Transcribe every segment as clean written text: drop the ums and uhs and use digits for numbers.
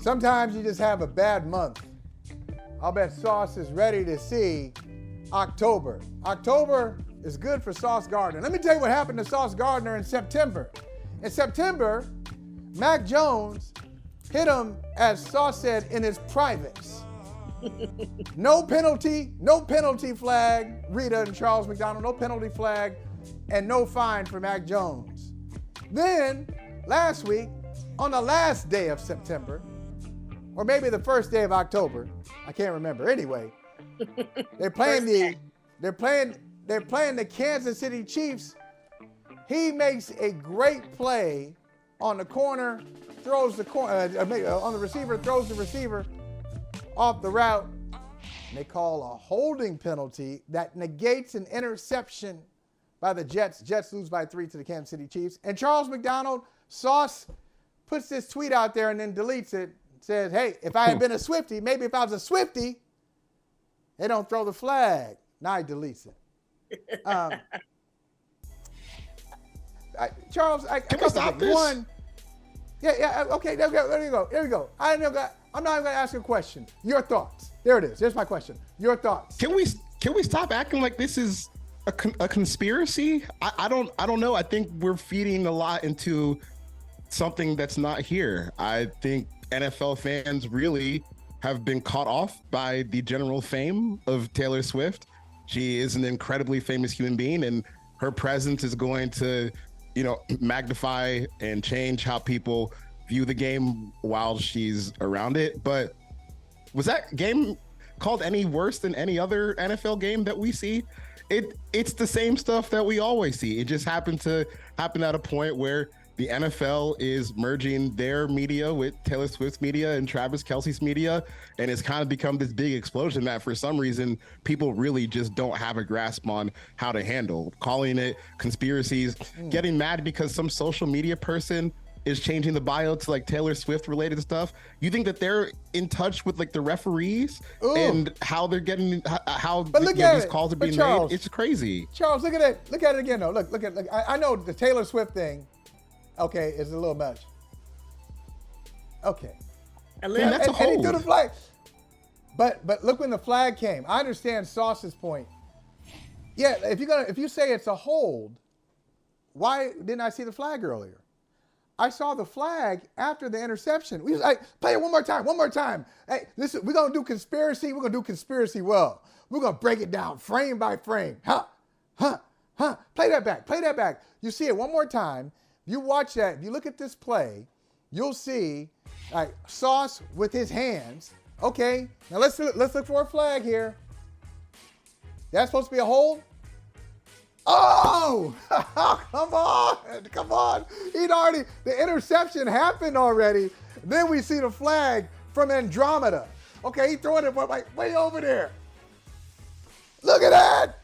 Sometimes you just have a bad month. I'll bet Sauce is ready to see October. October is good for Sauce Gardner. Let me tell you what happened to Sauce Gardner in September. In September, Mac Jones hit him, as Sauce said, in his privates. No penalty flag, Rita and Charles McDonald, no penalty flag, and no fine for Mac Jones. Then, last week, on the last day of September, or maybe the first day of October, I can't remember. Anyway, they're playing the Kansas City Chiefs. He makes a great play on the corner, throws the on the receiver, throws the receiver off the route. And they call a holding penalty that negates an interception by the Jets. Jets lose by 3 to the Kansas City Chiefs. And Charles McDonald, Sauce, puts this tweet out there and then deletes it. Says, hey, if I had been a Swiftie, maybe if I was a Swiftie, they don't throw the flag. Now he deletes it. Charles, can we stop this? One, okay, there you go. I'm not even going to ask you a question. Your thoughts. There it is. Here's my question. Your thoughts. Can we stop acting like this is a conspiracy? I don't know. I think we're feeding a lot into something that's not here. I think NFL fans really have been caught off by the general fame of Taylor Swift. She is an incredibly famous human being, and her presence is going to, magnify and change how people view the game while she's around it. But was that game called any worse than any other NFL game that we see? It's the same stuff that we always see. It just happened to happen at a point where the NFL is merging their media with Taylor Swift's media and Travis Kelce's media, and it's kind of become this big explosion that for some reason people really just don't have a grasp on how to handle. Calling it conspiracies, getting mad because some social media person is changing the bio to like Taylor Swift related stuff. You think that they're in touch with like the referees and how they're getting these calls are being made? It's crazy. Charles, look at it. Look at it again though. Look. I know the Taylor Swift thing. Okay, it's a little much. Okay. A little. That's a hold. And he threw the flag. But look when the flag came. I understand Sauce's point. Yeah, if you say it's a hold, why didn't I see the flag earlier? I saw the flag after the interception. We was like, play it one more time. Hey, listen, we're gonna do conspiracy. We're gonna do conspiracy well. We're gonna break it down frame by frame. Play that back. You see it one more time. You watch that. If you look at this play, you'll see Sauce with his hands. Okay, now let's look for a flag here. That's supposed to be a hold. Oh, come on. The interception happened already. Then we see the flag from Andromeda. Okay, he throwing it way over there. Look at that.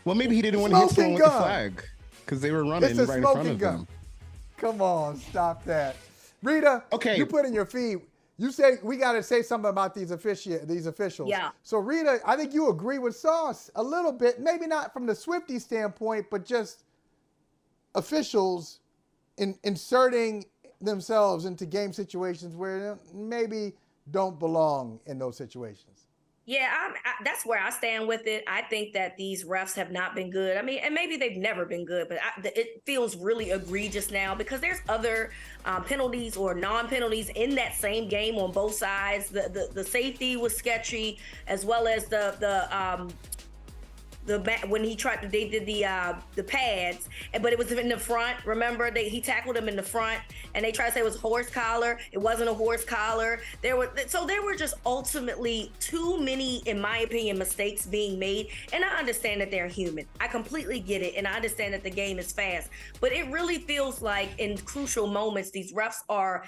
Well, maybe he didn't want to hit someone with the flag because they were running right in front of him. Come on, stop that. Rita, okay. You put in your feed. You say we got to say something about these officials. Yeah. So Rita, I think you agree with Sauce a little bit, maybe not from the Swiftie standpoint, but just officials inserting themselves into game situations where they maybe don't belong in those situations. Yeah, that's where I stand with it. I think that these refs have not been good. I mean, and maybe they've never been good, but it feels really egregious now because there's other penalties or non-penalties in that same game on both sides. The safety was sketchy, as well as when he tried to, they did the pads, but it was in the front. Remember, he tackled him in the front, and they tried to say it was a horse collar. It wasn't a horse collar. There were just ultimately too many, in my opinion, mistakes being made. And I understand that they're human. I completely get it, and I understand that the game is fast. But it really feels like in crucial moments, these refs are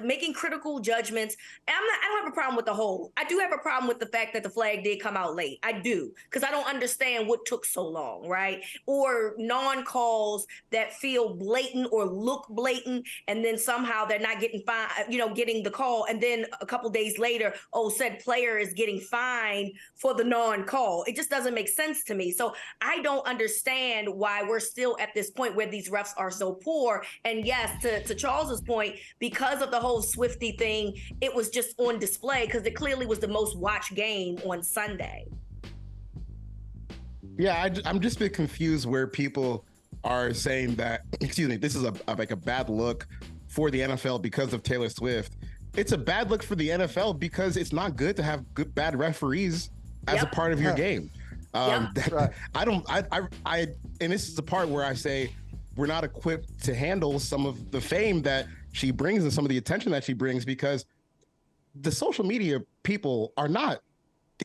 making critical judgments. And I don't have a problem with the hold. I do have a problem with the fact that the flag did come out late. I do, because I don't understand what took so long, right? Or non-calls that feel blatant or look blatant, and then somehow they're not getting getting the call, and then a couple days later, said player is getting fined for the non-call. It just doesn't make sense to me. So I don't understand why we're still at this point where these refs are so poor. And yes, to Charles's point, because because of the whole Swiftie thing, it was just on display because it clearly was the most watched game on Sunday. Yeah, I'm just a bit confused where people are saying that, excuse me, this is like a bad look for the NFL because of Taylor Swift. It's a bad look for the NFL because it's not good to have bad referees as a part of your game. Right. And this is the part where I say we're not equipped to handle some of the fame that she brings and some of the attention that she brings, because the social media people are not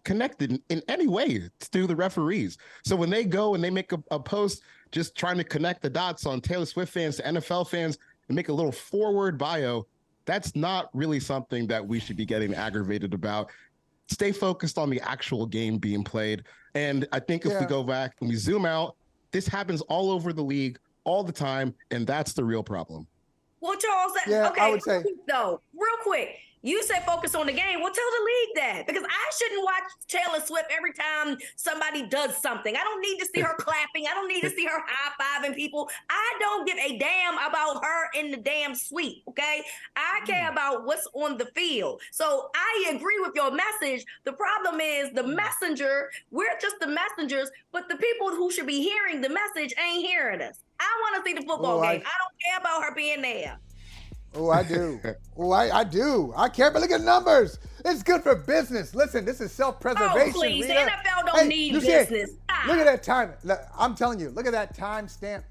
connected in any way to the referees. So when they go and they make a post just trying to connect the dots on Taylor Swift fans to NFL fans and make a little forward bio, that's not really something that we should be getting aggravated about. Stay focused on the actual game being played. And I think if we go back and we zoom out, this happens all over the league all the time, and that's the real problem. Well, Charles, okay, I would say, though, real quick, you said focus on the game. Well, tell the league that, because I shouldn't watch Taylor Swift every time somebody does something. I don't need to see her clapping. I don't need to see her high-fiving people. I don't give a damn about her in the damn suite, okay? I care about what's on the field. So I agree with your message. The problem is the messenger, we're just the messengers, but the people who should be hearing the message ain't hearing us. I want to see the football game. I don't care about her being there. Oh, I do. I do. I care, but look at the numbers. It's good for business. Listen, this is self-preservation. Oh, please. Rita. The NFL don't need business. Look at that time. I'm telling you, look at that time stamp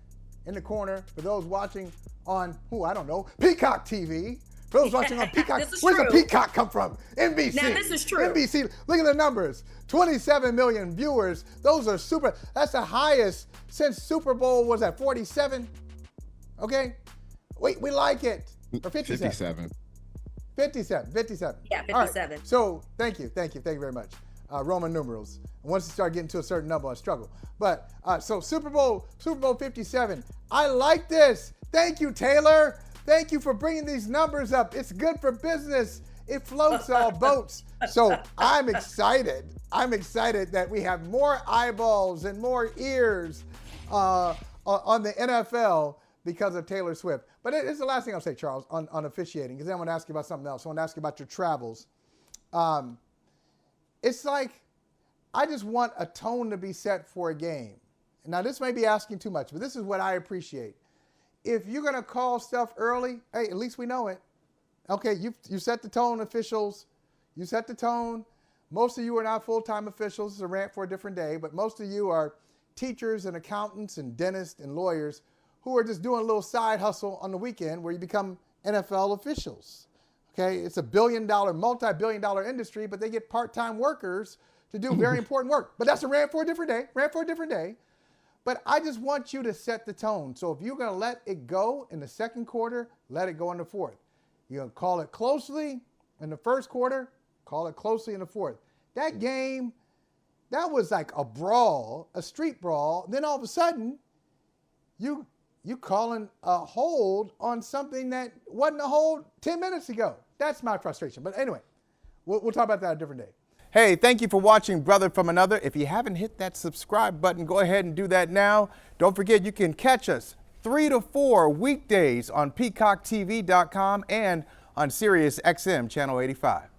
in the corner for those watching on, I don't know, Peacock TV. For those watching on Peacock. Where's the Peacock come from? NBC. Now, this is true. NBC. Look at the numbers. 27 million viewers. Those are super. That's the highest since Super Bowl, was that 47? Okay? We like it. Or 57. 57. Yeah, 57. All right. So thank you very much. Roman numerals. Once you start getting to a certain number, I struggle. But so Super Bowl 57. I like this. Thank you, Taylor. Thank you for bringing these numbers up. It's good for business. It floats all boats. So I'm excited. I'm excited that we have more eyeballs and more ears on the NFL because of Taylor Swift. But it's the last thing I'll say, Charles, on officiating, because then I want to ask you about something else. I want to ask you about your travels. It's like, I just want a tone to be set for a game. Now, this may be asking too much, but this is what I appreciate. If you're going to call stuff early, hey, at least we know it. Okay, you set the tone, officials. You set the tone. Most of you are not full-time officials. It's a rant for a different day, but most of you are teachers and accountants and dentists and lawyers who are just doing a little side hustle on the weekend where you become NFL officials. Okay, it's a multi-billion dollar industry, but they get part-time workers to do very important work. But that's a rant for a different day. But I just want you to set the tone. So if you're going to let it go in the second quarter, let it go in the fourth. You're going to call it closely in the first quarter, call it closely in the fourth. That game, that was like a brawl, a street brawl. Then all of a sudden, you calling a hold on something that wasn't a hold 10 minutes ago. That's my frustration. But anyway, we'll talk about that a different day. Hey, thank you for watching Brother from Another. If you haven't hit that subscribe button, go ahead and do that now. Don't forget, you can catch us 3 to 4 weekdays on PeacockTV.com and on Sirius XM Channel 85.